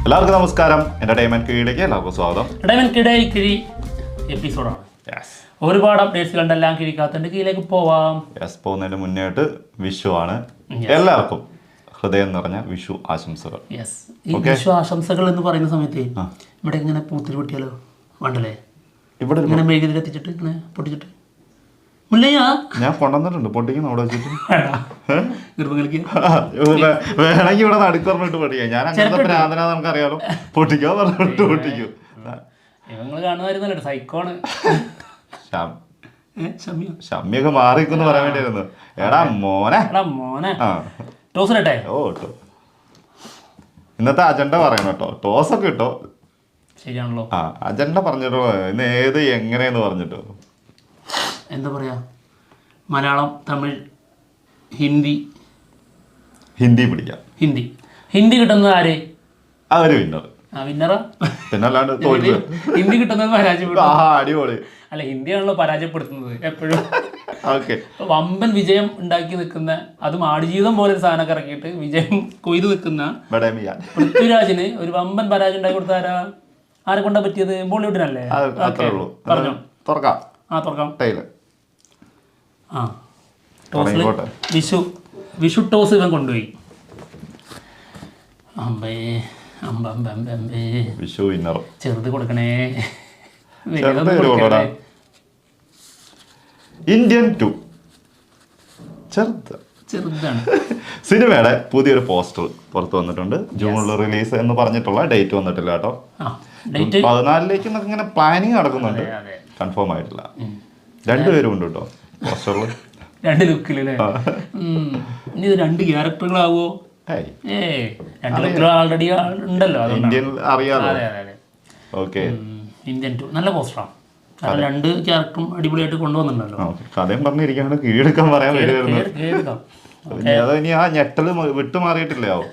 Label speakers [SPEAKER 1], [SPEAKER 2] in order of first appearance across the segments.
[SPEAKER 1] എല്ലാവർക്കും നമസ്കാരം. എന്റർടൈൻമെന്റ് കിഴിയിലേക്ക് എല്ലാവർക്കും സ്വാഗതം.
[SPEAKER 2] എന്റർടൈൻമെന്റ് കിഴി എപ്പിസോഡാണ്. ഒരുപാട് അപ്ഡേറ്റ്സ് എല്ലാം കിഴിക്കാത്തതിന്റെ കീഴിലേക്ക് പോവാം.
[SPEAKER 1] പോകുന്നതിന് മുന്നേയായിട്ട് വിഷു ആണ്. എല്ലാവർക്കും ഹൃദയം നിറഞ്ഞ വിഷു ആശംസകൾ.
[SPEAKER 2] ഈ വിഷു ആശംസകൾ എന്ന് പറയുന്ന സമയത്ത് ഇവിടെ ഇങ്ങനെ പൂത്തിരി പൊട്ടിയാലോ വേണ്ടല്ലേ? ഇവിടെ ഇങ്ങനെ മെഴുകുതിരി എത്തിച്ചിട്ട് ഇങ്ങനെ പൊട്ടിച്ചിട്ട്
[SPEAKER 1] ഞാൻ കൊണ്ടുവന്നിട്ടുണ്ട്. പൊട്ടിക്കണം അവിടെ വെച്ചിട്ട്
[SPEAKER 2] ഗർഭങ്ങൾക്ക്
[SPEAKER 1] വേണമെങ്കിൽ ഇവിടെ നടുക്കറിഞ്ഞിട്ട് പൊട്ടിക്കാം. ഞാൻ അങ്ങനത്തെ പ്രാന്തന നമുക്കറിയാലോ. പൊട്ടിക്കോ പറഞ്ഞിട്ട് പൊട്ടിക്കും.
[SPEAKER 2] നിങ്ങൾ കാണുമായിരുന്നല്ലോ സൈക്കോണ്.
[SPEAKER 1] ഷമ്മിയൊക്കെ മാറിക്കുന്നു പറയാൻ വേണ്ടിയായിരുന്നു. എടാ മോനെ
[SPEAKER 2] ടോസ് ഇടട്ടെ.
[SPEAKER 1] ഇന്നത്തെ അജണ്ട പറയണം കേട്ടോ. ടോസൊക്കെ ഇട്ടോ.
[SPEAKER 2] ശരിയാണല്ലോ.
[SPEAKER 1] അജണ്ട പറഞ്ഞിട്ടോ. ഇന്ന് ഏത് എങ്ങനെയെന്ന് പറഞ്ഞിട്ടോ.
[SPEAKER 2] എന്താ പറയാ, മലയാളം, തമിഴ്, ഹിന്ദി
[SPEAKER 1] പിടിക്കാം.
[SPEAKER 2] ഹിന്ദി കിട്ടുന്നത് ആര്?
[SPEAKER 1] അവര് വിന്നർ.
[SPEAKER 2] വിന്നറാ?
[SPEAKER 1] പിന്നല്ലാണ്ട്
[SPEAKER 2] ഹിന്ദി കിട്ടുന്നത് പരാജയപ്പെടും.
[SPEAKER 1] അടിപൊളി.
[SPEAKER 2] അല്ല, ഹിന്ദിയാണല്ലോ പരാജയപ്പെടുത്തുന്നത് എപ്പോഴും.
[SPEAKER 1] ഓക്കെ,
[SPEAKER 2] വമ്പൻ വിജയം ഉണ്ടാക്കി നിൽക്കുന്ന, അതും ആടുജീവിതം പോലെ ഒരു സാധനമൊക്കെ ഇറക്കിയിട്ട് വിജയം കൊയ്തു നിൽക്കുന്ന പൃഥ്വിരാജിന് ഒരു വമ്പൻ പരാജയം ഉണ്ടാക്കി കൊടുത്ത ആരെ കൊണ്ടാ പറ്റിയത്? ബോളിവുഡിനല്ലേ? പറഞ്ഞോ.
[SPEAKER 1] തുറക്കാം.
[SPEAKER 2] തുറക്കാം. വിഷു ടോസ് ഇവൻ കൊണ്ടുപോയി.
[SPEAKER 1] വിഷു വിന്നർ.
[SPEAKER 2] ചെറുത് കൊടുക്കണേ.
[SPEAKER 1] ഇന്ത്യൻ 2
[SPEAKER 2] ചെറുതാണ്.
[SPEAKER 1] സിനിമയുടെ പുതിയൊരു പോസ്റ്റർ പുറത്തു വന്നിട്ടുണ്ട്. ജൂണിൽ റിലീസ് എന്ന് പറഞ്ഞിട്ടുള്ള ഡേറ്റ് വന്നിട്ടില്ല കേട്ടോ. 14 ഇങ്ങനെ പ്ലാനിങ് നടക്കുന്നുണ്ട്. കൺഫേം ആയിട്ടില്ല. രണ്ടുപേരും ഉണ്ട് കേട്ടോ പോസ്റ്ററിൽ.
[SPEAKER 2] രണ്ട് ലുക്കിലല്ലേ? ഇനി ഇത് രണ്ട് ക്യാരക്ടറുകളാവോ? രണ്ട് ലുക്കിൽ ആൾറെഡി ഉണ്ടല്ലോ.
[SPEAKER 1] ഇന്ത്യൻ അറിയാലോ. ഓക്കെ,
[SPEAKER 2] ഇന്ത്യൻ 2 നല്ല പോസ്റ്ററാണ്. കാരണം രണ്ട് ക്യാരക്ടറും അടിപൊളിയായിട്ട് കൊണ്ടുവന്നിട്ടുണ്ടല്ലോ.
[SPEAKER 1] കഥയും പറഞ്ഞിരിക്കാണ്. കീഴടക്കം പറയാൻ വരുമായിരുന്നു. ഇനി ആ ഞെട്ടല് വിട്ടുമാറിയിട്ടില്ലാവോ?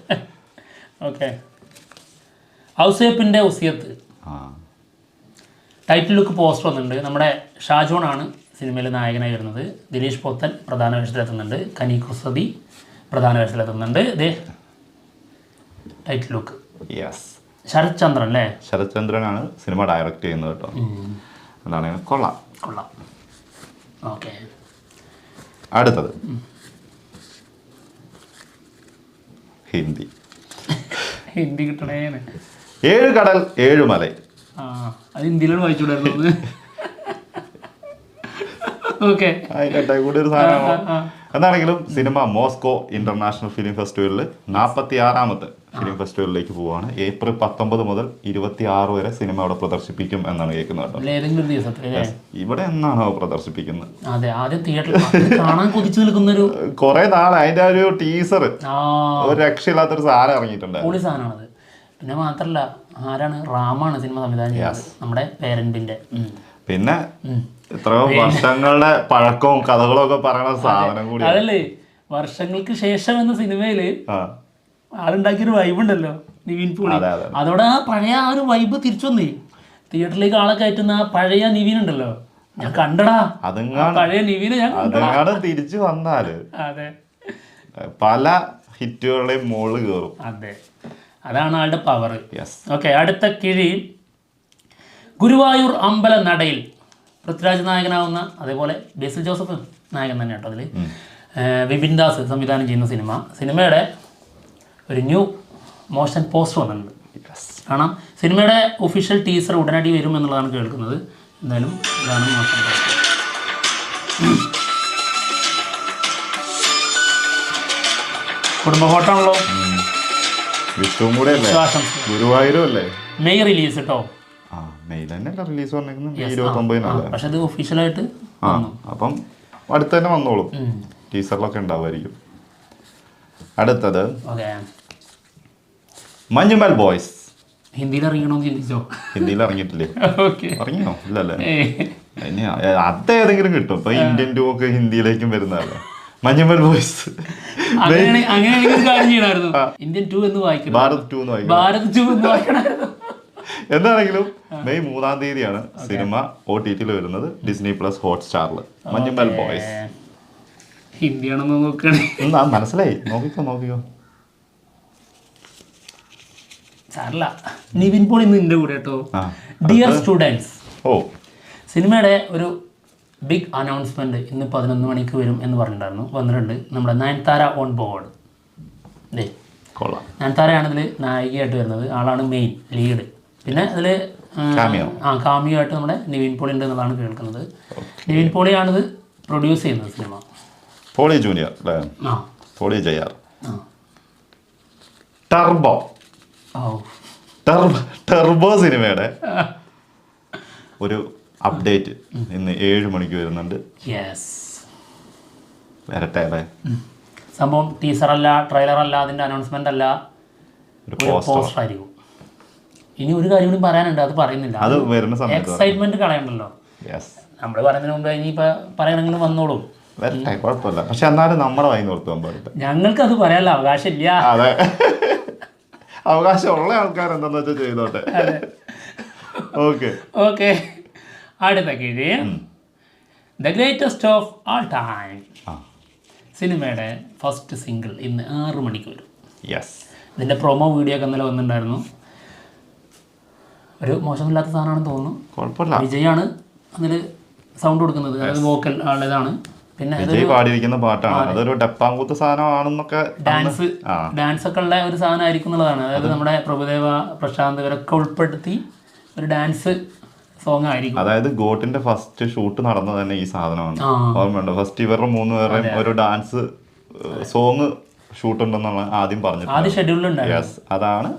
[SPEAKER 2] ഓക്കെ, ഔസേപ്പിന്റെ ഉസിയത്ത് ടൈറ്റിൽ ലുക്ക് പോസ്റ്റർ വന്നിട്ടുണ്ട്. നമ്മുടെ ഷാജോണാണ് സിനിമയിൽ നായകനായി വരുന്നത്. ദിലീഷ് പോത്തൻ പ്രധാന വേഷത്തിലെത്തുന്നുണ്ട്. കനി കുസതി പ്രധാന വേഷത്തിലെത്തുന്നുണ്ട്. ഇതേ ടൈറ്റിൽ ലുക്ക്. ശരത് ചന്ദ്രൻ അല്ലേ?
[SPEAKER 1] ശരത് ചന്ദ്രനാണ് സിനിമ ഡയറക്റ്റ് ചെയ്യുന്നത് കേട്ടോ. എന്താണ്, കൊള്ളാം.
[SPEAKER 2] ഓക്കെ,
[SPEAKER 1] അടുത്തത്
[SPEAKER 2] ഹിന്ദി കിട്ടണേ.
[SPEAKER 1] 7 കടൽ 7 മല.
[SPEAKER 2] അത് ഹിന്ദിയിലാണ് വായിച്ചുകൂടായിരുന്നു. ഓക്കെ,
[SPEAKER 1] കൂടി ഒരു സാധനമാണോ? എന്താണെങ്കിലും സിനിമ മോസ്കോ ഇന്റർനാഷണൽ ഫിലിം ഫെസ്റ്റിവലിൽ 46ാമത്തെ ഫിലിം ഫെസ്റ്റിവലിലേക്ക് പോവുകയാണ്. ഏപ്രിൽ 19 മുതൽ 26 വരെ സിനിമ അവിടെ പ്രദർശിപ്പിക്കും എന്നാണ് കേൾക്കുന്നത് കേട്ടോ. ഇവിടെ എന്നാണോ പ്രദർശിപ്പിക്കുന്നത്? കുറെ നാളെ അതിന്റെ ഒരു ടീസർ ഒരു രക്ഷയില്ലാത്തൊരു സാധനം ഇറങ്ങിയിട്ടുണ്ട്.
[SPEAKER 2] പിന്നെ മാത്രല്ല, ആരാണ്? റാമാണ് സിനിമ സംവിധാനം ചെയ്യുന്നത്, നമ്മുടെ പേരന്റിന്റെ.
[SPEAKER 1] പിന്നെ എത്രയോ വർഷങ്ങളുടെ പഴക്കവും കഥകളും ഒക്കെ പറയുന്ന സാധനം കൂടി
[SPEAKER 2] അതല്ലേ. വർഷങ്ങൾക്ക് ശേഷം എന്ന സിനിമയില് ആളുണ്ടാക്കിയൊരു വൈബ് ഉണ്ടല്ലോ, നിവിൻ പോളി. അതോടെ ആ പഴയ ആ ഒരു വൈബ് തിരിച്ചു വന്നേ. തിയേറ്ററിലേക്ക് ആളെ കയറ്റുന്ന ആ പഴയ നിവിൻ ഉണ്ടല്ലോ, ഞാൻ കണ്ടടാ. പഴയ നിവിനെ ഞാൻ
[SPEAKER 1] തിരിച്ചു വന്നാല്
[SPEAKER 2] അതെ
[SPEAKER 1] പല ഹിറ്റുകളുടെയും മോള് കയറും.
[SPEAKER 2] അതെ, അതാണ് ആളുടെ പവർ. ഓക്കെ, അടുത്ത കിഴി ഗുരുവായൂർ അമ്പല നടയിൽ പൃഥ്വിരാജ് നായകനാവുന്ന, അതേപോലെ ബേസിൽ ജോസഫ് നായകൻ തന്നെ കേട്ടോ അതിൽ. വിപിൻ ദാസ് സംവിധാനം ചെയ്യുന്ന സിനിമയുടെ ഒരു ന്യൂ മോഷൻ പോസ്റ്റർ വന്നിട്ടുണ്ട്. കാരണം സിനിമയുടെ ഒഫീഷ്യൽ ടീസർ ഉടനടി വരും എന്നുള്ളതാണ് കേൾക്കുന്നത്. എന്തായാലും ഇതാണ് മോഷൻ പോസ്റ്റർ. കുടുംബ ഫോട്ടോ ആണല്ലോ.
[SPEAKER 1] ഗുരുവായൂരും അല്ലേ?
[SPEAKER 2] മെയ് റിലീസ് കേട്ടോ. പക്ഷെ അത് ഒഫീഷ്യലായിട്ട്
[SPEAKER 1] അപ്പം അടുത്ത് തന്നെ വന്നോളും. ടീസറിലൊക്കെ ഉണ്ടാവുമായിരിക്കും. അടുത്തത് മഞ്ഞുമൽ ബോയ്സ്.
[SPEAKER 2] ഹിന്ദിയിൽ ഇറങ്ങണമെന്ന് ചിന്തിച്ചോ?
[SPEAKER 1] ഹിന്ദിയിൽ ഇറങ്ങിയിട്ടില്ലേ? ഇറങ്ങിയോ? ഇല്ലല്ലേ? അതേതെങ്കിലും കിട്ടും. ഇപ്പൊ ഇന്ത്യൻ 2 ഒക്കെ ഹിന്ദിയിലേക്കും വരുന്നതല്ലേ. മഞ്ഞുമൽ ബോയ്സ്
[SPEAKER 2] ഇന്ത്യൻ 2 എന്ന് വായിക്കണം,
[SPEAKER 1] ഭാരത് 2 എന്ന് വായിക്കണം. എന്താണെങ്കിലും മെയ് 3-ാം തീയതിയാണ് സിനിമ OTT-ൽ വരുന്നത്. ഡിസ്നി പ്ലസ് ഹോട്ട്സ്റ്റാറിൽ മഞ്ഞുമൽ ബോയ്സ്.
[SPEAKER 2] ഹിന്ദിയാണെന്ന് നോക്കണേ.
[SPEAKER 1] മനസ്സിലായി. നോക്കിക്കോ.
[SPEAKER 2] സാറില്ല, നിവിൻ പോളി ഇന്ന് എൻ്റെ കൂടെ കേട്ടോ.
[SPEAKER 1] ആ.
[SPEAKER 2] ഡിയർ സ്റ്റുഡൻസ്,
[SPEAKER 1] ഓ
[SPEAKER 2] സിനിമയുടെ ഒരു ബിഗ് അനൗൺസ്മെൻറ്റ് ഇന്ന് 11 മണിക്ക് വരും എന്ന് പറഞ്ഞിട്ടുണ്ടായിരുന്നു. വന്നിട്ടുണ്ട്. നമ്മുടെ നയൻതാര ഓൺ ബോർഡ്. ഡേ
[SPEAKER 1] കൊള്ളാം.
[SPEAKER 2] നയൻതാരയാണ് ഇതിൽ നായികയായിട്ട് വരുന്നത്. ആളാണ് മെയിൻ ലീഡ്. പിന്നെ അതിൽ കാമിയോ ആയിട്ട് നമ്മുടെ നിവിൻ പോളി ഉണ്ട് എന്നുള്ളതാണ് കേൾക്കുന്നത്. നിവിൻ പോളിയാണിത് പ്രൊഡ്യൂസ് ചെയ്യുന്നത് സിനിമ.
[SPEAKER 1] പോളി ജൂനിയർ അല്ലേ?
[SPEAKER 2] ആ
[SPEAKER 1] പോളി ജയാർ.
[SPEAKER 2] ആ
[SPEAKER 1] ടർബോ
[SPEAKER 2] ഓ
[SPEAKER 1] ടർബോ സിനിമയുടെ ഒരു അപ്ഡേറ്റ് ഇന്ന് 7 മണിക്ക് വരുന്നുണ്ട്.
[SPEAKER 2] യെസ്,
[SPEAKER 1] വരട്ടെ അല്ലേ?
[SPEAKER 2] സംഭവം ടീസർ അല്ല, ട്രെയിലർ അല്ല, അതിൻ്റെ അനൗൺസ്മെൻ്റ് അല്ല,
[SPEAKER 1] ഒരു
[SPEAKER 2] ഒരു പോസ്റ്റർ ആയിരിക്കും. ഇനി ഒരു കാര്യം കൂടി പറയാനുണ്ട്, അത് പറയുന്നില്ല.
[SPEAKER 1] അത് വരുന്ന സമയത്ത്
[SPEAKER 2] എക്സൈറ്റ്മെന്റ് കളയണ്ടല്ലോ. നമ്മൾ പറയുന്നതിന് മുമ്പ് ഇനിയിപ്പോൾ പറയണമെങ്കിലും വന്നോളൂ.
[SPEAKER 1] വരട്ടെ, കുഴപ്പമില്ല. പക്ഷെ എന്നാലും നമ്മുടെ വായി നിർത്താൻ പാടില്ല.
[SPEAKER 2] ഞങ്ങൾക്ക് അത് പറയാനുള്ള അവകാശമില്ല.
[SPEAKER 1] അതെ, അവകാശമുള്ള ആൾക്കാർ എന്താന്ന് വെച്ചാൽ ചെയ്തോട്ടെ. ഓക്കെ
[SPEAKER 2] ഓക്കെ, അടുത്ത കീഴ് the greatest of all time സിനിമയുടെ ഫസ്റ്റ് സിംഗിൾ ഇന്ന് 6 മണിക്ക് വരും.
[SPEAKER 1] യെസ്,
[SPEAKER 2] ഇതിൻ്റെ പ്രൊമോ വീഡിയോ ഒക്കെ ഇന്നലെ വന്നിട്ടുണ്ടായിരുന്നു. ഒരു മോശമില്ലാത്ത സാധനമാണെന്ന് തോന്നുന്നു.
[SPEAKER 1] കുഴപ്പമില്ല.
[SPEAKER 2] വിജയാണ് അതിൽ സൗണ്ട് കൊടുക്കുന്നത്, അതായത് വോക്കൽ ആളുടേതാണ്. പിന്നെ
[SPEAKER 1] വിജയ് പാടിയിരിക്കുന്ന പാട്ടാണ്. അതൊരു ഡപ്പാങ്കൂത്ത് സാധനമാണെന്നൊക്കെ
[SPEAKER 2] ഡാൻസ് ഒക്കെ ഉള്ള ഒരു സാധനമായിരിക്കും എന്നുള്ളതാണ്. അതായത് നമ്മുടെ പ്രഭുദേവ, പ്രശാന്ത് ഇവരൊക്കെ ഉൾപ്പെടുത്തി ഒരു ഡാൻസ് സോങ് ആയിരിക്കും.
[SPEAKER 1] അതായത് ഗോട്ടിന്റെ ഫസ്റ്റ് ഷൂട്ട് നടന്നത് തന്നെ ഈ സാധനമാണ്. ഓർമ്മയുണ്ട്? ഫസ്റ്റ് ഇവരുടെ 3 പേരുടെയും ഒരു ഡാൻസ് സോങ് ഷൂട്ട് ഉണ്ടെന്നാണ് ആദ്യം പറഞ്ഞത്.
[SPEAKER 2] ആദ്യ ഷെഡ്യൂളിലുണ്ടായിരുന്നു.
[SPEAKER 1] യെസ്, അതാണ്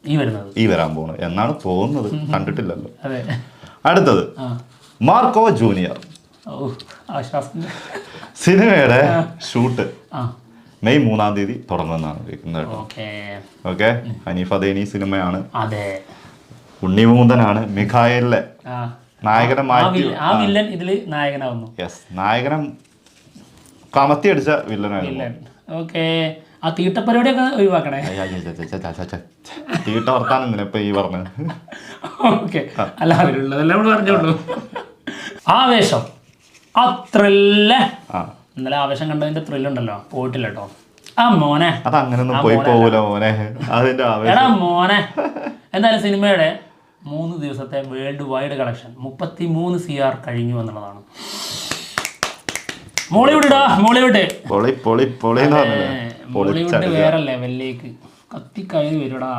[SPEAKER 2] ഈ
[SPEAKER 1] വരാൻ പോകുന്നത് എന്നാണ് തോന്നുന്നത്. കണ്ടിട്ടില്ലല്ലോ.
[SPEAKER 2] അതെ.
[SPEAKER 1] അടുത്തത് മാർക്കോ ജൂനിയർ സിനിമയുടെ ഷൂട്ട് മെയ് 3-ാം തീയതി തുടങ്ങുമെന്നാണ് കേൾക്കുന്നത്. ഓക്കെ, ഹനീഫ് അദേനി സിനിമയാണ്. ഉണ്ണിമൂന്തനാണ് മിഖായലിലെ നായകനെ മാറ്റി.
[SPEAKER 2] ആ വില്ലൻ ഇതില് നായകനാവുന്നു.
[SPEAKER 1] യെസ്, നായകനെ കമത്തിയടിച്ച വില്ലനായിരുന്നു.
[SPEAKER 2] ഓക്കെ, ആ തീട്ടപ്പരിപാടിയൊക്കെ ഒഴിവാക്കണേ.
[SPEAKER 1] തീട്ട വർത്താനം ഇപ്പൊ ഈ പറഞ്ഞത്.
[SPEAKER 2] ഓക്കെ, അല്ല അതിലുള്ളതെല്ലാം നമ്മൾ പറഞ്ഞോളൂ. ആവേശം, ആ ത്രില്ല്. ഇന്നലെ ആവേശം കണ്ടതിന്റെ ത്രില്ലുണ്ടല്ലോ, പോയിട്ടില്ല കേട്ടോ. ആ മോനെ,
[SPEAKER 1] അതങ്ങനൊന്നും പോയി പോകൂല മോനെ, അതിന്റെ
[SPEAKER 2] എടാ മോനെ. എന്തായാലും സിനിമയുടെ 3 ദിവസത്തെ വേൾഡ് വൈഡ് കളക്ഷൻ 33 CR കഴിഞ്ഞു എന്നുള്ളതാണ്. മോളിവുഡ് വേറെ ലെവലിലേക്ക് കത്തിക്കയറി വരുടാ.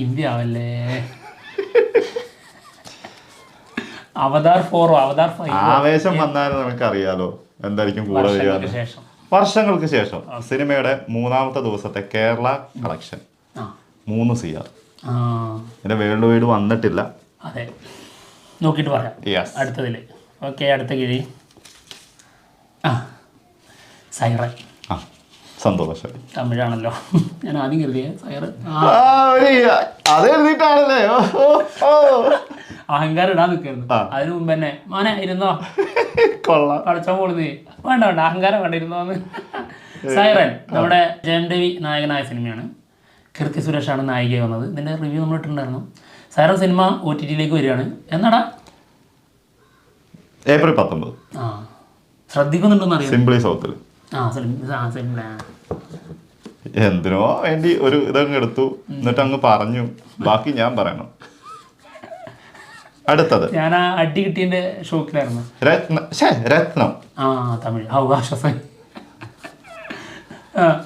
[SPEAKER 2] ഇന്ത്യ ആവല്ലേ. അവതാർ 4 അവതാർ 5
[SPEAKER 1] ആവേശം വന്നാലും നമുക്കറിയാലോ എന്തായിരിക്കും കൂടെ വരിക. വർഷങ്ങൾക്ക് ശേഷം സിനിമയുടെ 3-ാമത്തെ ദിവസത്തെ കേരള കളക്ഷൻ 3 CR. ഇതിന്റെ വേൾഡ് വൈഡ് വന്നിട്ടില്ല.
[SPEAKER 2] അതെ, നോക്കിയിട്ട് പറയാം അടുത്തതില്. ഓക്കെ, അടുത്ത കിഴി സൈറൻ.
[SPEAKER 1] സന്തോഷം,
[SPEAKER 2] തമിഴാണല്ലോ. ഞാൻ ആദ്യം കരുതിയേ സൈറൻ.
[SPEAKER 1] അതെഴുതിട്ടാണല്ലേ
[SPEAKER 2] അഹങ്കാരം ഇടാൻ നിൽക്കായിരുന്നു. അതിനു മുമ്പ് തന്നെ മോനെ ഇരുന്നോ, കളിച്ചോ പോളുന്നേ, വേണ്ട അഹങ്കാരം വേണ്ടിരുന്നോന്ന്. സൈറൻ നമ്മുടെ ജയം രവി നായകനായ സിനിമയാണ്. കീർത്തി സുരേഷാണ് നായികയായി വന്നത്. ഇതിൻ്റെ റിവ്യൂ നമ്മൾ ഇട്ടിട്ടുണ്ടായിരുന്നു. സൈറൻ സിനിമ OTT-ലേക്ക് വരികയാണ്. എന്നാടാ
[SPEAKER 1] ഏപ്രിൽ 19.
[SPEAKER 2] ശ്രദ്ധിക്കുന്നുണ്ടെന്ന് അറിയാം.
[SPEAKER 1] സിംപ്ലി സൗത്തിൽ എന്തിനോ വേണ്ടി ഒരു ഇതങ്ങ് എടുത്തു, എന്നിട്ട് അങ്ങ് പറഞ്ഞു. ബാക്കി ഞാൻ പറയണം. അടുത്തത്
[SPEAKER 2] ഞാൻ ആ അടി കിട്ടിയതിന്റെ ഷോക്കിലായിരുന്നു.
[SPEAKER 1] രത്നം.
[SPEAKER 2] തമിഴ് അവകാശം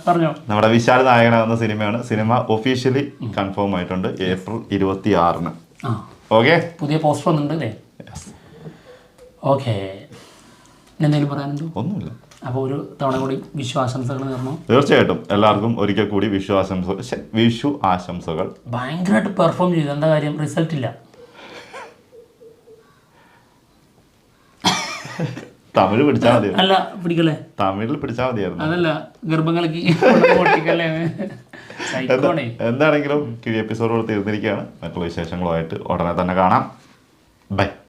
[SPEAKER 2] പറഞ്ഞോ.
[SPEAKER 1] നമ്മുടെ വിശാൽ നായകനാകുന്ന സിനിമയാണ്. സിനിമ ഒഫീഷ്യലി കൺഫേം ആയിട്ടുണ്ട് ഏപ്രിൽ 26-ന്. ഓക്കെ,
[SPEAKER 2] പുതിയ പോസ്റ്റർ വന്നിട്ടുണ്ട് അല്ലേ? ഓക്കെ, എന്തെങ്കിലും പറയാനുണ്ടോ?
[SPEAKER 1] ഒന്നുമില്ല.
[SPEAKER 2] അപ്പോൾ ഒരു തവണ കൂടി വിശ്വാസംസകൾ നേർന്നു.
[SPEAKER 1] തീർച്ചയായിട്ടും എല്ലാവർക്കും ഒരിക്കൽ കൂടി വിഷു ആശംസകൾ.
[SPEAKER 2] ഭയങ്കരമായിട്ട് പെർഫോം ചെയ്തു. എന്താ കാര്യം? റിസൾട്ട് ഇല്ല.
[SPEAKER 1] തമിഴ് പിടിച്ചാൽ മതി.
[SPEAKER 2] അല്ല പിടിക്കല്ലേ,
[SPEAKER 1] തമിഴിൽ പിടിച്ചാൽ മതിയായിരുന്നു.
[SPEAKER 2] അതല്ല ഗർഭങ്ങൾക്ക്
[SPEAKER 1] എന്താണെങ്കിലും കിഴി എപ്പിസോഡോട് തീർന്നിരിക്കുകയാണ്. മറ്റുള്ള വിശേഷങ്ങളുമായിട്ട് ഉടനെ തന്നെ കാണാം. ബൈ.